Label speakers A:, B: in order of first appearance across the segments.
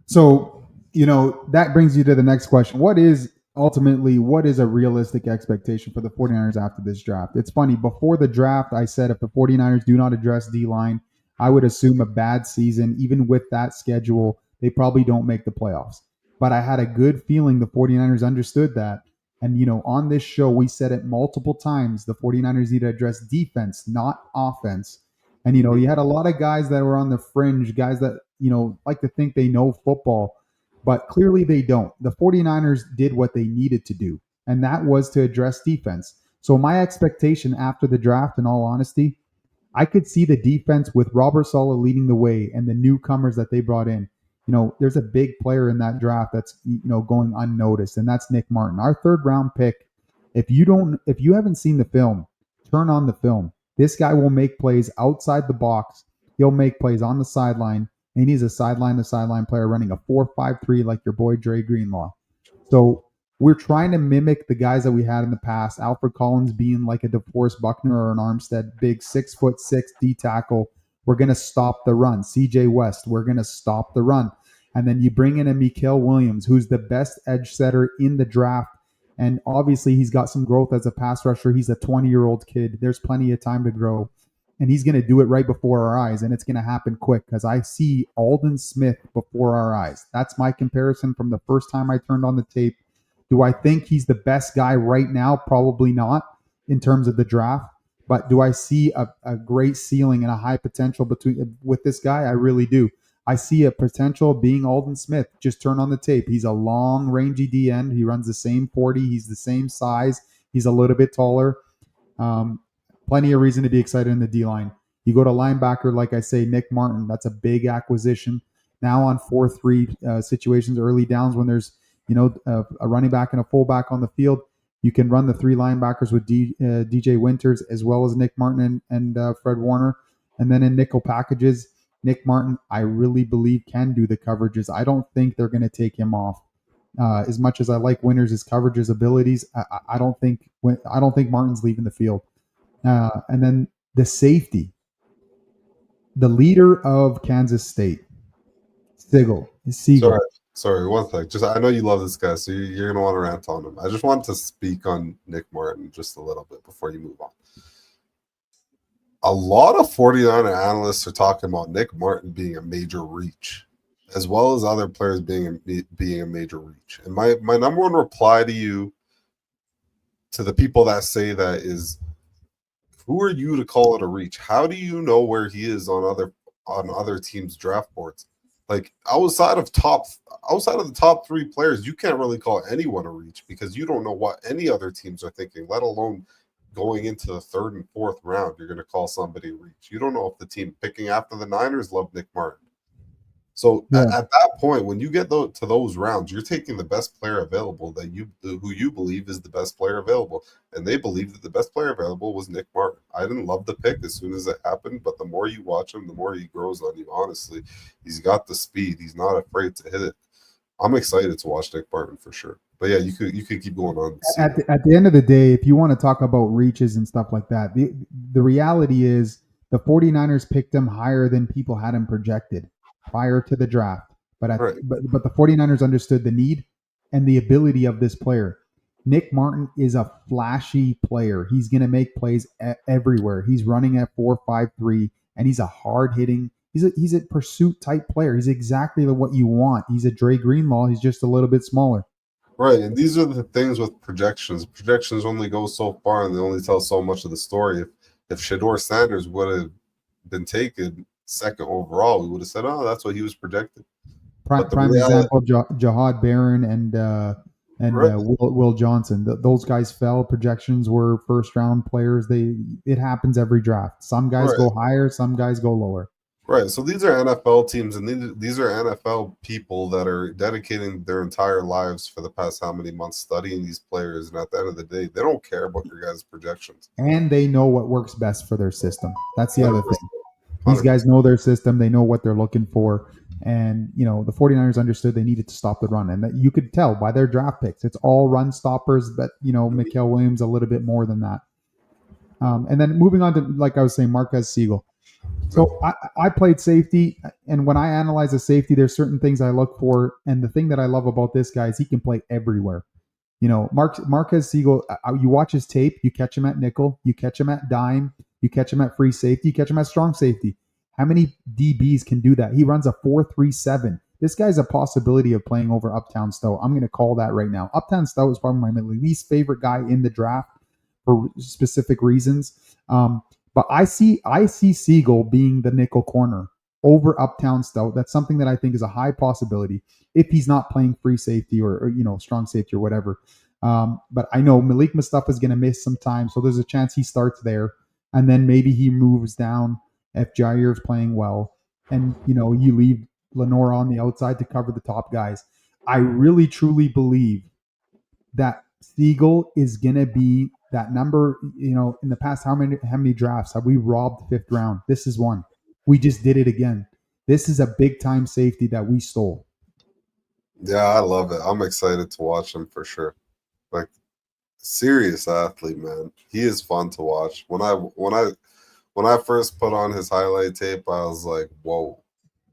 A: So, that brings you to the next question. What is a realistic expectation for the 49ers after this draft? It's funny. Before the draft, I said if the 49ers do not address D line, I would assume a bad season. Even with that schedule, they probably don't make the playoffs. But I had a good feeling the 49ers understood that. And, on this show, we said it multiple times the 49ers need to address defense, not offense. And, you had a lot of guys that were on the fringe, guys that, like to think they know football, but clearly they don't. The 49ers did what they needed to do, and that was to address defense. So my expectation after the draft, in all honesty, I could see the defense with Robert Saleh leading the way and the newcomers that they brought in. There's a big player in that draft that's going unnoticed, and that's Nick Martin, our third round pick. If you haven't seen the film, turn on the film. This guy will make plays outside the box. He'll make plays on the sideline, and he's a sideline to sideline player running a 4.53 like your boy Dre Greenlaw. So we're trying to mimic the guys that we had in the past. Alfred Collins being like a DeForest Buckner or an Armstead, big 6'6" D tackle. We're gonna stop the run. CJ West, we're gonna stop the run. And then you bring in a Mikael Williams, who's the best edge setter in the draft. And obviously, he's got some growth as a pass rusher. He's a 20-year-old kid. There's plenty of time to grow. And he's going to do it right before our eyes. And it's going to happen quick because I see Aldon Smith before our eyes. That's my comparison from the first time I turned on the tape. Do I think he's the best guy right now? Probably not in terms of the draft. But do I see a great ceiling and a high potential with this guy? I really do. I see a potential being Aldon Smith. Just turn on the tape. He's a long, rangy D end. He runs the same 40. He's the same size. He's a little bit taller. Um, Plenty of reason to be excited in the D line. You go to linebacker, like I say, Nick Martin. That's a big acquisition. Now on 4-3 situations, early downs when there's a running back and a fullback on the field, you can run the three linebackers with DJ Winters as well as Nick Martin and Fred Warner. And then in nickel packages, Nick Martin, I really believe can do the coverages. I don't think they're going to take him off. As much as I like Winters' coverages abilities, I don't think Martin's leaving the field. And then the safety, the leader of Kansas State, Siegel.
B: Sorry, one thing. Just I know you love this guy, so you're gonna want to rant on him. I just wanted to speak on Nick Martin just a little bit before you move on. A lot of 49er analysts are talking about Nick Martin being a major reach, as well as other players being a major reach. And my number one reply to you, to the people that say that, is, who are you to call it a reach? How do you know where he is on other teams' draft boards? Like outside of the top three players, you can't really call anyone a reach because you don't know what any other teams are thinking, let alone going into the third and fourth round. You're going to call somebody a reach. You don't know if the team picking after the Niners love Nick Martin. So at that point, when you get to those rounds, you're taking the best player available who you believe is the best player available. And they believe that the best player available was Nick Martin. I didn't love the pick as soon as it happened, but the more you watch him, the more he grows on you, honestly. He's got the speed. He's not afraid to hit it. I'm excited to watch Nick Martin for sure. But yeah, you could keep going on.
A: At the end of the day, if you want to talk about reaches and stuff like that, the reality is the 49ers picked him higher than people had him projected prior to the draft. But the 49ers understood the need and the ability of this player. Nick Martin is a flashy player. He's going to make plays everywhere. He's running at 4.53, and he's a hard-hitting. He's a pursuit type player. He's exactly what you want. He's a Dre Greenlaw. He's just a little bit smaller.
B: Right, and these are the things with projections. Projections only go so far, and they only tell so much of the story. If Shedeur Sanders would have been taken second overall, we would have said, "Oh, that's what he was projected."
A: Prime example: Jahad Barron and Will Johnson. Those guys fell. Projections were first round players. It happens every draft. Some guys go higher, some guys go lower.
B: Right. So these are NFL teams, and these are NFL people that are dedicating their entire lives for the past how many months studying these players. And at the end of the day, they don't care about your guys' projections.
A: And they know what works best for their system. That's the other thing. These guys know their system. They know what they're looking for. And, the 49ers understood they needed to stop the run. And that you could tell by their draft picks. It's all run stoppers, but, Mikael Williams a little bit more than that. And then moving on to, like I was saying, Marquez Siegel. So I played safety, and when I analyze a safety, there's certain things I look for. And the thing that I love about this guy is he can play everywhere. You know, Marquez Siegel, you watch his tape, you catch him at nickel, you catch him at dime, you catch him at free safety, you catch him at strong safety. How many DBs can do that? He runs a 4.37. This guy's a possibility of playing over Uptown Stout. I'm going to call that right now. Uptown Stout is probably my least favorite guy in the draft for specific reasons. But I see Siegel being the nickel corner over Uptown Stout. That's something that I think is a high possibility if he's not playing free safety or strong safety or whatever. But I know Malik Mustafa is going to miss some time, so there's a chance he starts there, and then maybe he moves down if Jair's playing well, and you leave Lenore on the outside to cover the top guys. I really truly believe that Siegel is going to be that number. In the past, how many drafts have we robbed fifth round? This is one. We just did it again. This is a big time safety that we stole.
B: Yeah, I love it. I'm excited to watch him for sure. Like, serious athlete, man. He is fun to watch. When I first put on his highlight tape, I was like, whoa,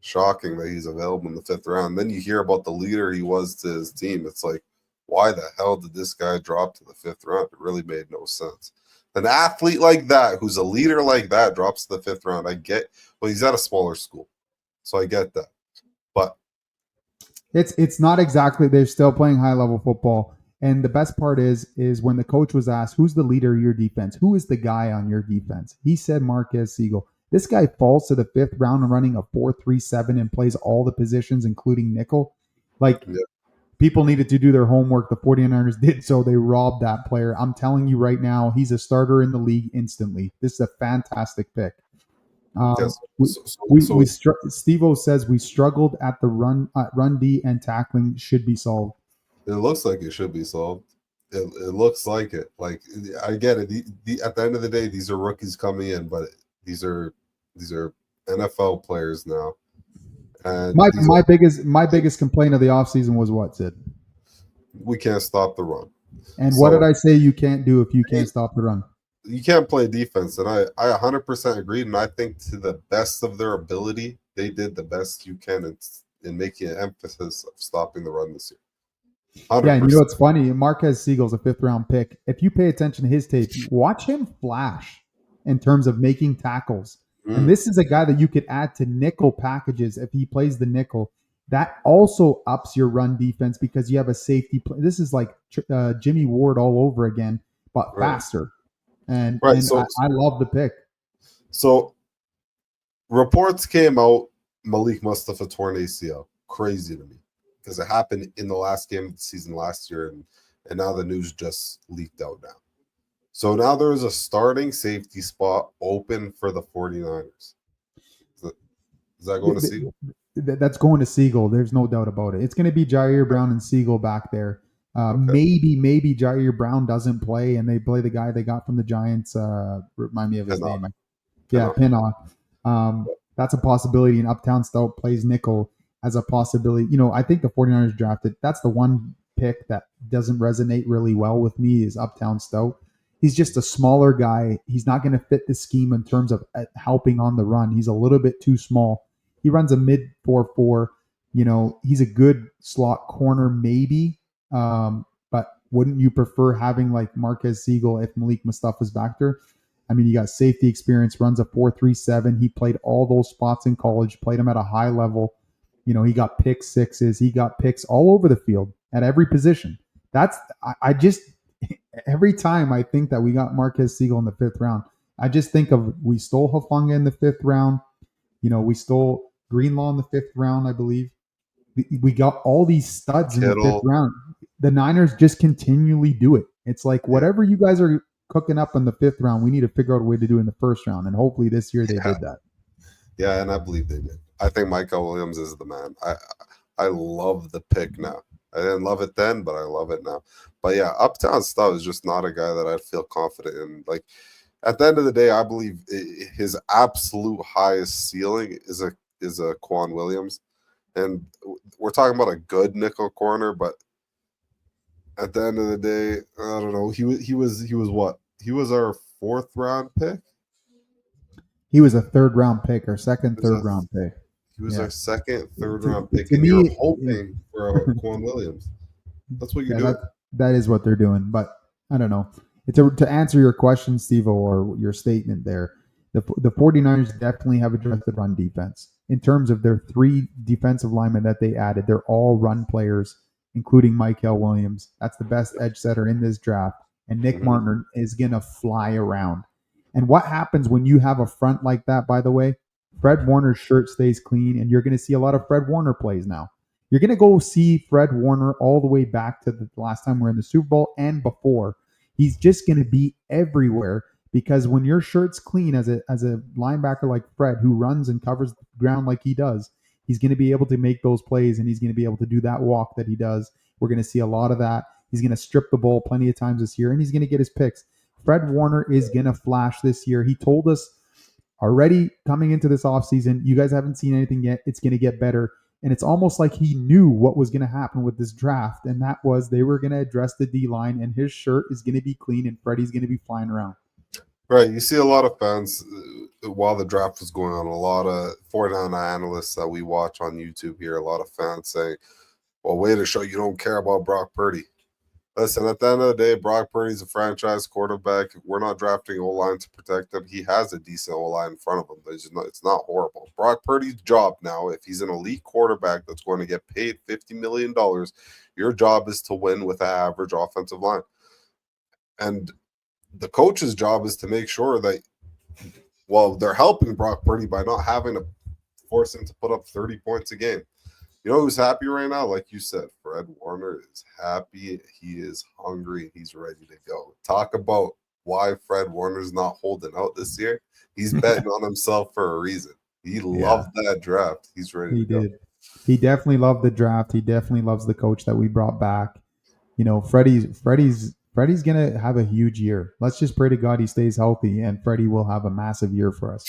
B: shocking that he's available in the fifth round. Then you hear about the leader he was to his team. It's like, why the hell did this guy drop to the fifth round? It really made no sense. An athlete like that, who's a leader like that, drops to the fifth round. Well, he's at a smaller school, so I get that. But
A: It's not exactly. They're still playing high level football, and the best part is when the coach was asked, "Who's the leader of your defense? Who is the guy on your defense?" He said Marquez Siegel. This guy falls to the fifth round and running a 4.37 and plays all the positions, including nickel. Like,
B: yeah,
A: people needed to do their homework. The 49ers did, so they robbed that player. I'm telling you right now, he's a starter in the league instantly. This is a fantastic pick. Um,
B: yes.
A: we,
B: So, so,
A: we,
B: so
A: we Steve-O says we struggled at the run D, and tackling should be solved.
B: it looks like it should be solved. It looks like it. Like, I get it. At the end of the day, these are rookies coming in, but these are NFL players now, and
A: My
B: these
A: my
B: are
A: biggest complaint of the offseason was what, Sid?
B: we can't stop the run.
A: And what did
B: So
A: I say you can't do if you can't stop the run?
B: you can't play defense, and I 100% agreed. And I think to the best of their ability, they did the best you can in making an emphasis of stopping the run this year.
A: Yeah,
B: Hundred
A: and you know
B: percent.
A: what's funny? Marquez Siegel's a fifth round pick. If you pay attention to his tape, watch him flash in terms of making tackles. And
B: Mm,
A: this is a guy that you could add to nickel packages if he plays the nickel. That also ups your run defense because you have a safety. This is like Jimmy Ward all over again, but
B: right,
A: faster. And
B: right.
A: and I love the pick.
B: So reports came out Malik Mustafa torn ACL. Crazy to me because it happened in the last game of the season last year, and now the news just leaked out now. So now there's a starting safety spot open for the 49ers. Is that going to Siegel?
A: That's going to Siegel. There's no doubt about it. It's going to be Jair Brown and Siegel back there.
B: Okay.
A: Maybe Jair Brown doesn't play and they play the guy they got from the Giants. Remind me of his
B: Pinnock.
A: name. Yeah,
B: Pinnock.
A: Pinnock. That's a possibility. And Uptown Stout plays nickel as a possibility. I think the 49ers drafted. That's the one pick that doesn't resonate really well with me is Uptown Stout. He's just a smaller guy. He's not going to fit the scheme in terms of helping on the run. He's a little bit too small. He runs a mid 4.4. He's a good slot corner, maybe. But wouldn't you prefer having like Marquez Siegel if Malik Mustafa's back there? I mean, you got safety experience, runs a 4.37. He played all those spots in college, played them at a high level. He got pick sixes. He got picks all over the field at every position. I just, every time I think that we got Marquez Siegel in the fifth round, I just think of we stole Hufanga in the fifth round. We stole Greenlaw in the fifth round, I believe. We got all these studs in the fifth
B: Kittle.
A: round. The Niners just continually do it. It's like
B: Yeah.
A: whatever you guys are cooking up in the fifth round, we need to figure out a way to do in the first round. And hopefully this year they
B: Yeah.
A: did that.
B: Yeah, and I believe they did. I think Michael Williams is the man. I love the pick now. I didn't love it then, but I love it now. But yeah, Uptown Stuff is just not a guy that I feel confident in. Like, at the end of the day, I believe his absolute highest ceiling is a Quan Williams, and we're talking about a good nickel corner. But at the end of the day, I don't know. He was what? He was our fourth round pick.
A: He was a third round pick or second,
B: Was
A: third
B: a-
A: round pick.
B: He was
A: Yeah.
B: our second, third
A: To,
B: round pick,
A: to
B: and you're
A: me,
B: hoping for a Quan Williams. That's what you're
A: yeah,
B: doing.
A: that is what they're doing. But I don't know. To answer your question, Steve, or your statement there, the 49ers definitely have addressed the run defense. In terms of their three defensive linemen that they added, they're all run players, including Michael Williams. That's the best edge setter in this draft. And Nick
B: Mhm.
A: Martin is going to fly around. And what happens when you have a front like that, by the way? Fred Warner's shirt stays clean, and you're going to see a lot of Fred Warner plays now. You're going to go see Fred Warner all the way back to the last time we were in the Super Bowl and before. He's just going to be everywhere because when your shirt's clean as a linebacker like Fred, who runs and covers the ground like he does, he's going to be able to make those plays and he's going to be able to do that walk that he does. We're going to see a lot of that. He's going to strip the ball plenty of times this year and he's going to get his picks. Fred Warner is going to flash this year. He told us already coming into this offseason, you guys haven't seen anything yet. It's going to get better. And it's almost like he knew what was going to happen with this draft. And that was they were going to address the D line, and his shirt is going to be clean, and Freddie's going to be flying around.
B: Right. You see a lot of fans while the draft was going on, a lot of 49 analysts that we watch on YouTube here, a lot of fans saying, well, way to show you don't care about Brock Purdy. Listen, at the end of the day, Brock Purdy's a franchise quarterback. We're not drafting O-line to protect him. He has a decent O-line in front of him. It's not horrible. Brock Purdy's job now, if he's an elite quarterback that's going to get paid $50 million, your job is to win with an average offensive line. And the coach's job is to make sure that, well, they're helping Brock Purdy by not having to force him to put up 30 points a game. You know who's happy right now? Like you said, Fred Warner is happy. He is hungry. He's ready to go. Talk about why Fred Warner's not holding out this year. He's betting on himself for a reason. He loved that draft. He's ready
A: He
B: to go.
A: did. He definitely loved the draft. He definitely loves the coach that we brought back. You know, Freddie's gonna have a huge year. Let's just pray to God he stays healthy, and Freddie will have a massive year for us.